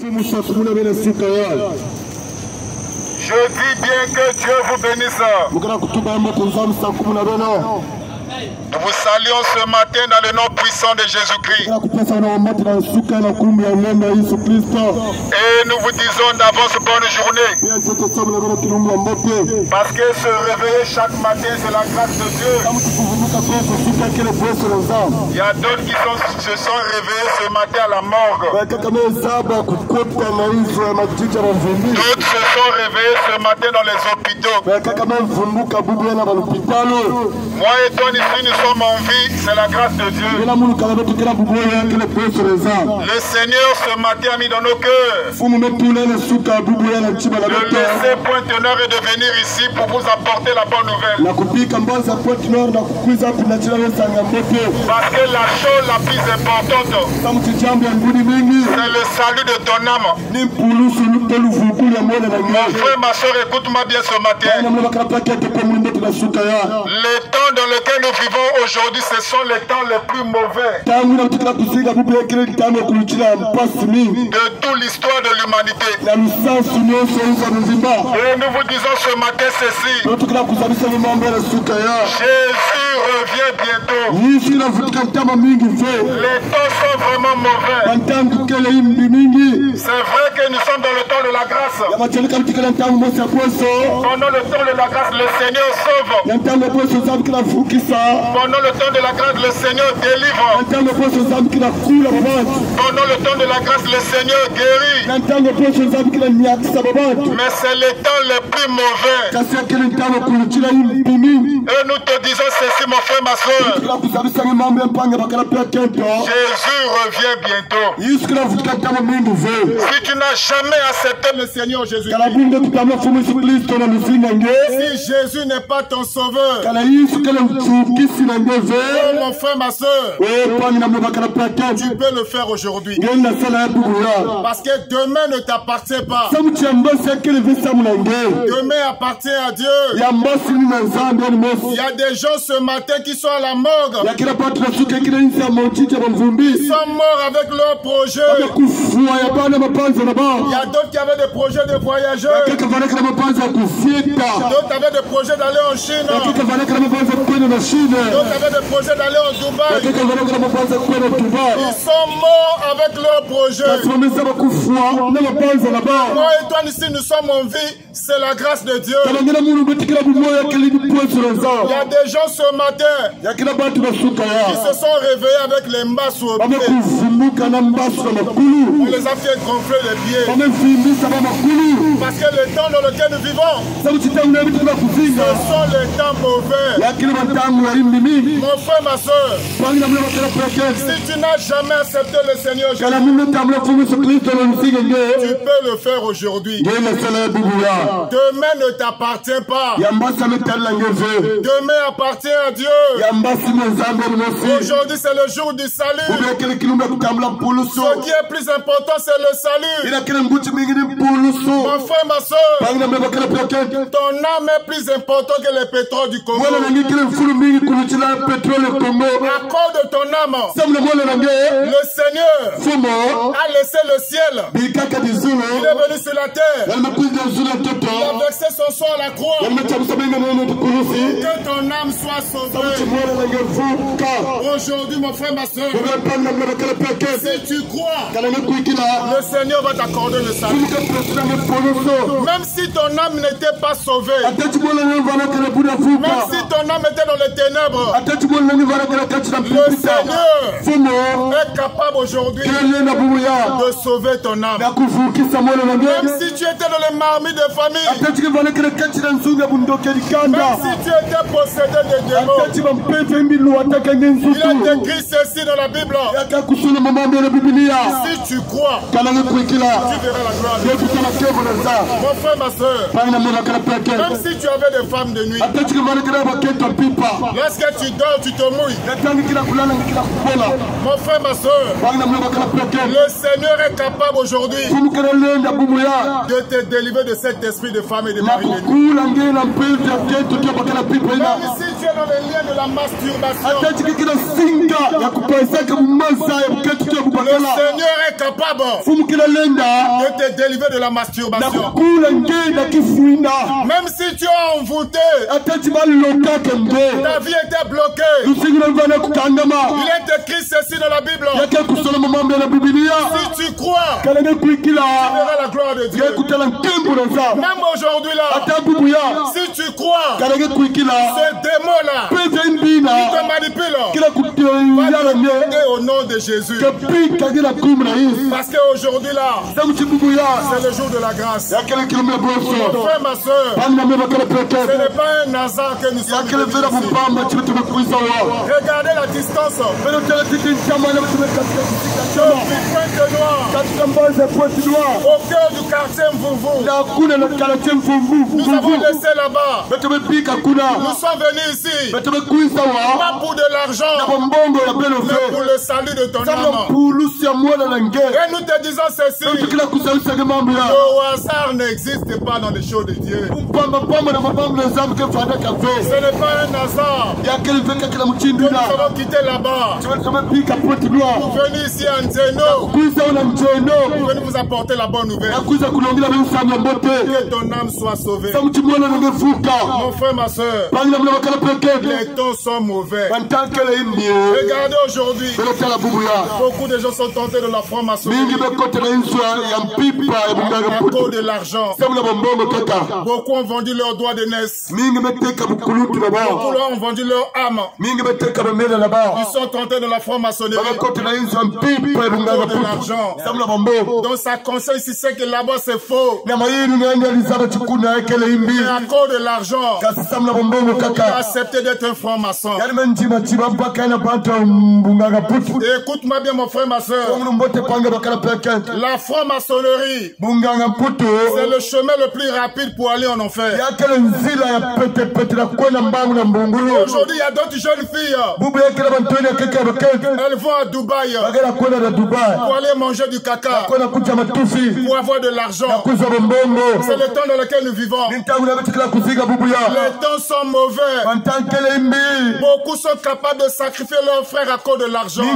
Je dis bien que Dieu vous bénisse. Nous vous saluons ce matin dans le nom puissant de Jésus-Christ. Et nous vous disons d'avance bonne journée. Parce que se réveiller chaque matin, c'est la grâce de Dieu. Il y a d'autres qui se sont réveillés ce matin à la morgue. D'autres se sont réveillés ce matin dans les hôpitaux. Moi et toi ici, nous sommes en vie, c'est la grâce de Dieu. Le Seigneur ce matin a mis dans nos cœurs de laisser Pointe-Nord et de venir ici pour vous apporter la bonne nouvelle. Parce que la chose la plus importante, c'est le salut de ton âme. Mon frère, ma soeur, écoute-moi bien ce matin. Les temps dans lesquels nous vivons aujourd'hui, ce sont les temps les plus mauvais de toute l'histoire de l'humanité. Et nous vous disons ce matin ceci: Jésus revient bientôt. Les temps sont vraiment mauvais. C'est vrai que nous sommes dans le temps de la grâce. Pendant le temps de la grâce, le Seigneur sauve. Pendant le temps de la grâce, le Seigneur délivre. Pendant le temps de la grâce, le Seigneur guérit. Mais c'est les temps les plus mauvais. Et nous te disons ceci, mon frère, ma soeur: Jésus revient bientôt. Si tu n'as jamais accepté le Seigneur Jésus, si Jésus n'est pas ton sauveur, oh mon frère, ma soeur, tu peux le faire aujourd'hui. Parce que demain ne t'appartient pas. Demain appartient à Dieu. Il y a des gens ce matin qui sont à la morgue. Ils sont morts avec leur projet. Il y a d'autres qui avaient des projets de voyageurs. D'autres avaient des projets d'aller en Chine. D'autres avaient des projets d'aller en Dubaï. Ils sont morts avec leurs projets. Moi et toi ici, nous sommes en vie. C'est la grâce de Dieu. Il y a des gens ce matin qui se sont réveillés avec les masses au pied. On les a fait gonfler les pieds. Parce que le temps dans lequel nous vivons, ce sont les temps mauvais. Mon frère, ma soeur, si tu n'as jamais accepté le Seigneur Jésus, tu peux le faire aujourd'hui. Demain ne t'appartient pas. Demain appartient à Dieu. Aujourd'hui, c'est le jour du salut. Ce qui est plus important, c'est le salut. Mon frère, ma soeur, ton âme est plus importante que le pétrole du Congo. À cause de ton âme, le Seigneur a laissé le ciel. Il est venu sur la terre. Il a versé son sang à la croix pour que ton âme soit sauvée. Aujourd'hui, mon frère, ma soeur, si tu crois, le Seigneur va t'accorder le salut. Même si ton âme n'était pas sauvée, même si ton âme était dans les ténèbres, le Seigneur est capable aujourd'hui de sauver ton âme. Même si tu étais dans les marmites de famille, même si tu étais possédé de démons, il est écrit ceci dans la Bible: si tu crois, tu verras la gloire de Dieu. Mon frère, ma soeur, même si tu avais des femmes de nuit, lorsque tu dors, tu te mouilles. Mon frère, ma soeur, le Seigneur est capable aujourd'hui de te délivrer de cet esprit de femme et de mari. Même si tu es dans les liens de la masturbation, le Seigneur est capable de te délivrer de la masturbation. Même si tu es envoûté, ta vie était bloquée. Il est écrit ceci dans la Bible. Si tu crois, tu verras la gloire de Dieu. Même aujourd'hui là, si tu crois, ce démon-là qui te manipule, va te au nom de Jésus. Parce qu'aujourd'hui là, c'est le jour de la grâce. Mon frère, ma soeur, ce n'est pas un hasard que nous sommes ici. Regardez la distance. Au cœur du quartier Mvumvu, nous avons laissé là-bas. Nous sommes venus ici, pas pour de l'argent, mais pour le salut de ton âme. Et nous te disons ceci, le hasard n'existe pas dans les choses de Dieu. Ce n'est pas un hasard. Nous avons quitté là-bas pour venir ici à Nzeno, pour venir vous apporter la bonne nouvelle. Que ton âme soit sauvée. Mon frère, ma soeur, les temps sont mauvais. Regardez aujourd'hui, beaucoup de gens sont tentés de la franc-maçonnerie à cause de l'argent. Beaucoup ont vendu leurs doigts de naissance. Beaucoup ont vendu leur âme. Ils sont tentés de la franc-maçonnerie à cause de l'argent. Donc sa conscience ici sait que là-bas c'est faux. Et à cause de l'argent, il a accepté d'être un franc-maçon. Écoute-moi bien mon frère, ma soeur. La franc-maçonnerie, c'est le chemin le plus rapide pour aller en enfer. Aujourd'hui, il y a d'autres jeunes filles. Elles vont à Dubaï pour aller manger du caca, pour avoir de l'argent. C'est le temps dans lequel nous vivons. Les temps sont mauvais. Beaucoup sont capables de sacrifier leurs frères à cause de l'argent. Parce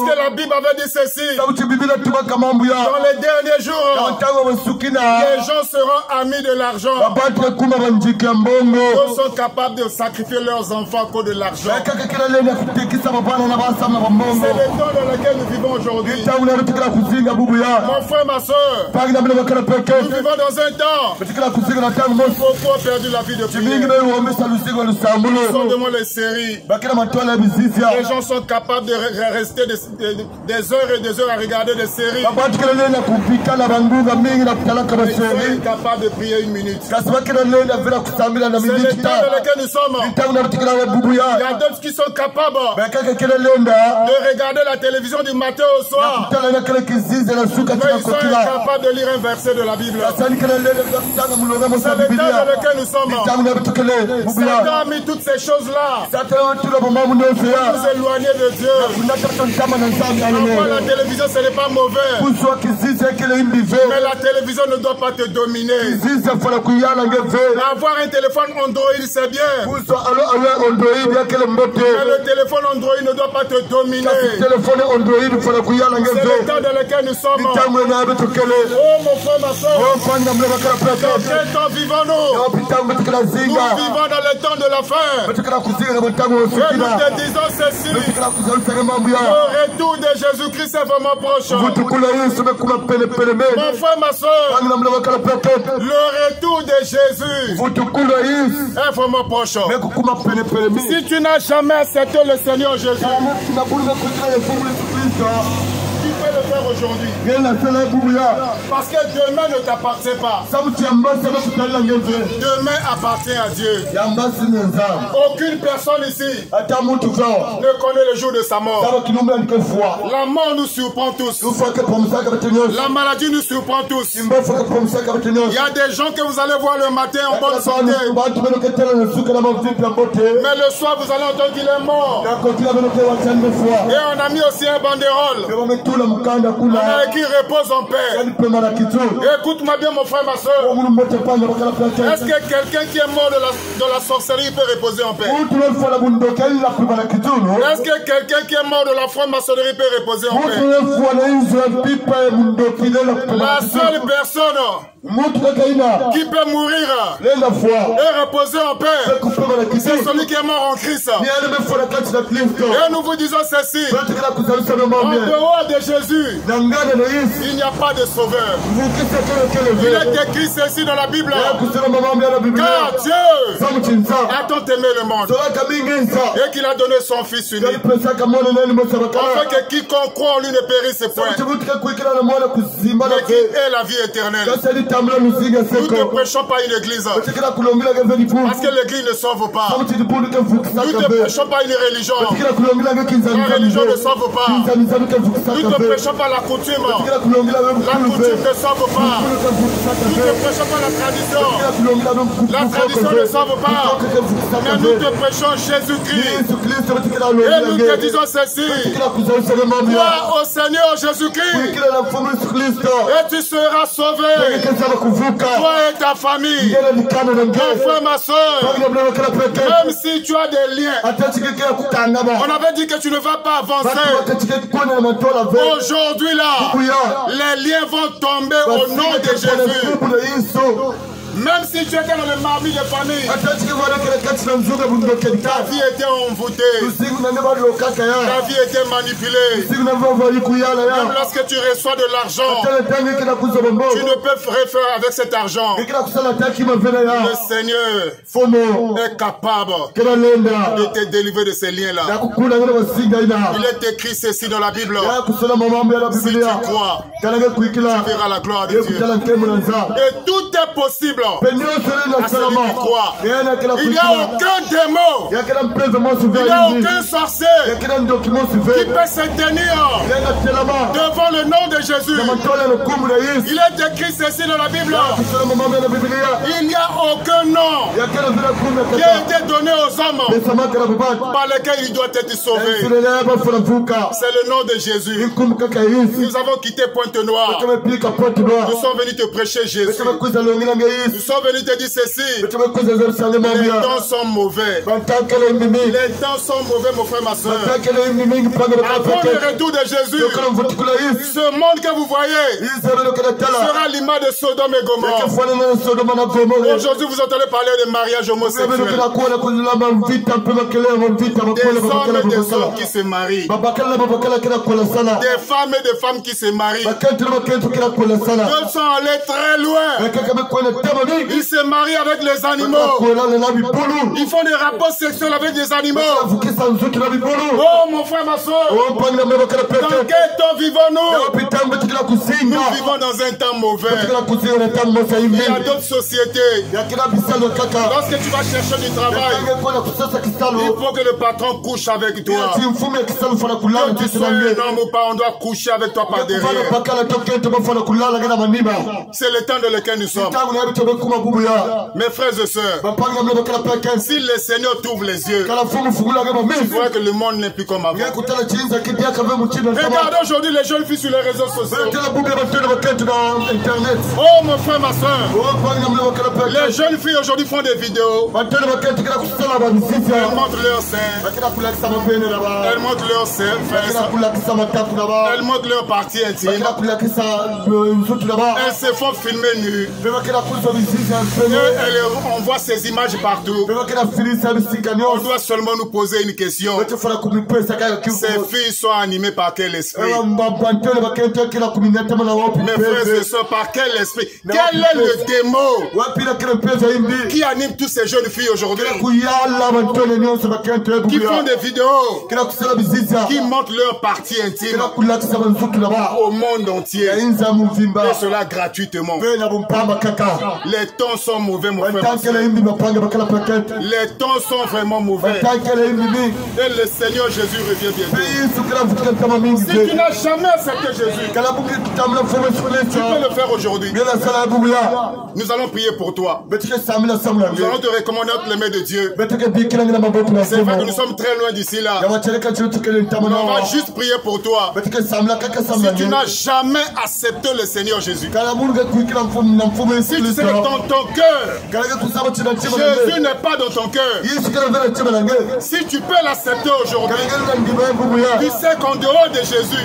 que la Bible avait dit ceci. Dans les derniers jours, les gens seront amis de l'argent. Ils sont capables de sacrifier leurs enfants à cause de l'argent. C'est le temps dans lequel nous vivons aujourd'hui. Mon frère, ma soeur, nous vivons dans un temps où beaucoup ont perdu la vie de prière. Nous sommes devant les séries. Les gens sont capables de rester des heures et des heures à regarder des séries. Ils sont incapables de prier une minute. C'est le temps dans lequel nous sommes. Il y a d'autres qui sont capables de regarder la télévision du matin au soir. Mais ils sont incapables de lire un verset de la Bible. C'est le temps dans lequel nous sommes. Satan a mis toutes ces choses-là pour nous éloigner de Dieu. Avoir la télévision, ce n'est pas mauvais. Mais la télévision ne doit pas te dominer. Avoir un téléphone Android, c'est bien. Mais le téléphone Android ne doit pas te dominer. C'est le temps dans lequel nous sommes. Oh mon frère, ma soeur, dans quel temps vivons-nous? Nous vivons dans le temps de la fin. Et nous te disons ceci. Le retour de Jésus-Christ est vraiment proche. Mon frère, ma soeur, le retour de Jésus est vraiment proche. Si tu n'as jamais accepté le Seigneur Jésus, tu peux le faire aujourd'hui. Parce que demain ne t'appartient pas. Demain appartient à Dieu. Aucune personne ici ne connaît le jour de sa mort. La mort nous surprend tous. La maladie nous surprend tous. Il y a des gens que vous allez voir le matin en bonne santé. Mais le soir vous allez entendre qu'il est mort. Et on a mis aussi un banderole. a écrit repose en paix. Écoute-moi bien mon frère, ma soeur. Est-ce que quelqu'un qui est mort de la sorcellerie peut reposer en paix? Est-ce que quelqu'un qui est mort de la franc-maçonnerie peut reposer en paix? La seule personne qui peut mourir et reposer en paix, c'est celui qui est mort en Christ. Et nous vous disons ceci: en dehors de Jésus, il n'y a pas de sauveur. Il est écrit ceci dans la Bible: car Dieu a tant aimé le monde et qu'il a donné son Fils unique, afin que quiconque croit en lui ne périsse point, mais qu'il ait la vie éternelle. Nous ne prêchons pas une église, parce que l'église ne sauve pas. Nous ne prêchons pas une religion. La religion ne sauve pas. Nous ne prêchons pas la coutume. La coutume ne sauve pas. Nous ne prêchons pas la tradition. La tradition ne sauve pas. Mais nous te prêchons Jésus-Christ. Et nous te disons ceci: crois au Seigneur Jésus-Christ et tu seras sauvé, toi et ta famille. Mon frère, ma soeur, même si tu as des liens, on avait dit que tu ne vas pas avancer. Aujourd'hui là, les liens vont tomber au nom de Jésus. Même si tu étais dans le marmite de famille, ta vie était envoûtée, ta vie était manipulée. Même lorsque tu reçois de l'argent, tu ne peux rien faire avec cet argent. Le Seigneur est capable de te délivrer de ces liens-là. Il est écrit ceci dans la Bible: si tu crois, tu verras la gloire de Dieu. Et tout est possible à celui qui croit. Il n'y a aucun démon, il n'y a aucun sorcier qui peut se tenir devant le nom de Jésus. Il est écrit ceci dans la Bible: il n'y a aucun nom qui a été donné aux hommes par lequel il doit être sauvé. C'est le nom de Jésus. Nous avons quitté Pointe-Noire. Nous sommes venus te prêcher Jésus. Nous sommes venus te dire ceci: les temps sont mauvais. Les temps sont mauvais, mon frère, ma soeur. Avant le retour de Jésus, ce monde que vous voyez sera l'image de Sodome et Gomorrhe. Aujourd'hui, vous entendez parler de mariage homosexuel. Des hommes qui se marient. Des femmes et des femmes qui se marient. D'autres sont allés très loin. Ils se marient avec les animaux. Ils font des rapports sexuels avec des animaux. Oh mon frère, ma soeur, dans quel temps vivons-nous? Nous vivons dans un temps mauvais. Il y a d'autres sociétés. Lorsque tu vas chercher du travail, il faut que le patron couche avec toi. Que tu sois un homme ou pas, on doit coucher avec toi par derrière. C'est le temps dans lequel nous sommes. Mes frères et sœurs, si le Seigneur t'ouvre les yeux, tu vois que le monde n'est plus comme avant. Regardez aujourd'hui les jeunes filles sur les réseaux sociaux. Oh mon frère, ma soeur, les jeunes filles aujourd'hui font des vidéos. Elles montrent leurs seins. Elles montrent leurs seins. Elles montrent leurs parties intimes. Elles se font filmer nues. On voit ces images partout. On doit seulement nous poser une question. Ces filles sont animées par quel esprit? Mes frères et sœurs, par quel esprit? Quel est le démon qui anime toutes ces jeunes filles aujourd'hui? Qui font des vidéos, qui montrent leurs parties intimes au monde entier. Et cela gratuitement. Les temps sont mauvais, mon frère. Les temps sont vraiment mauvais. Et le Seigneur Jésus revient bientôt. Si tu n'as jamais accepté Jésus, Tu peux le faire aujourd'hui. Nous allons prier pour toi. Nous allons te recommander entre les mains de Dieu. C'est vrai que nous sommes très loin d'ici là. On va juste prier pour toi. Si tu n'as jamais accepté le Seigneur Jésus, si tu sais dans ton cœur, Jésus n'est pas dans ton cœur. Si tu peux l'accepter aujourd'hui, tu sais qu'en dehors de Jésus,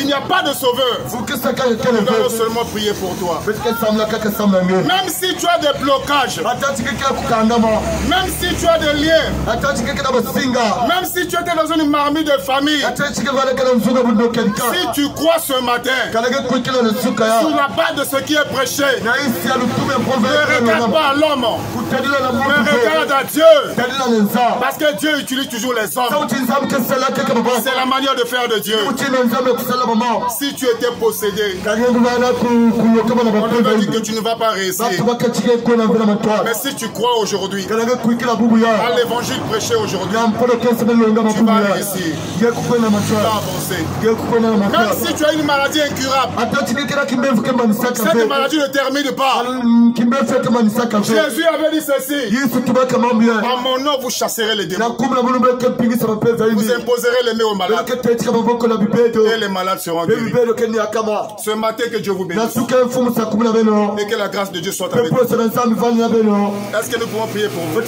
il n'y a pas de sauveur. Nous allons seulement prier pour toi. Même si tu as des blocages, même si tu as des liens, même si tu étais dans une marmite de famille, si tu crois ce matin, sur la base de ce qui est prêché, ne regarde pas à l'homme, mais regarde à Dieu. Parce que Dieu utilise toujours les hommes. C'est la manière de faire de Dieu. Si tu étais possédé, on te dit que tu ne vas pas réussir. Mais si tu crois aujourd'hui à l'évangile prêché aujourd'hui, tu vas réussir. Tu vas avancer. Même si tu as une maladie incurable, cette maladie ne termine pas. Jésus avait dit ceci: en mon nom vous chasserez les démons. Vous imposerez les mains aux malades. Et les malades seront guéris. Ce matin, que Dieu vous bénisse. Et que la grâce de Dieu soit avec vous. Est-ce que nous pouvons prier pour vous?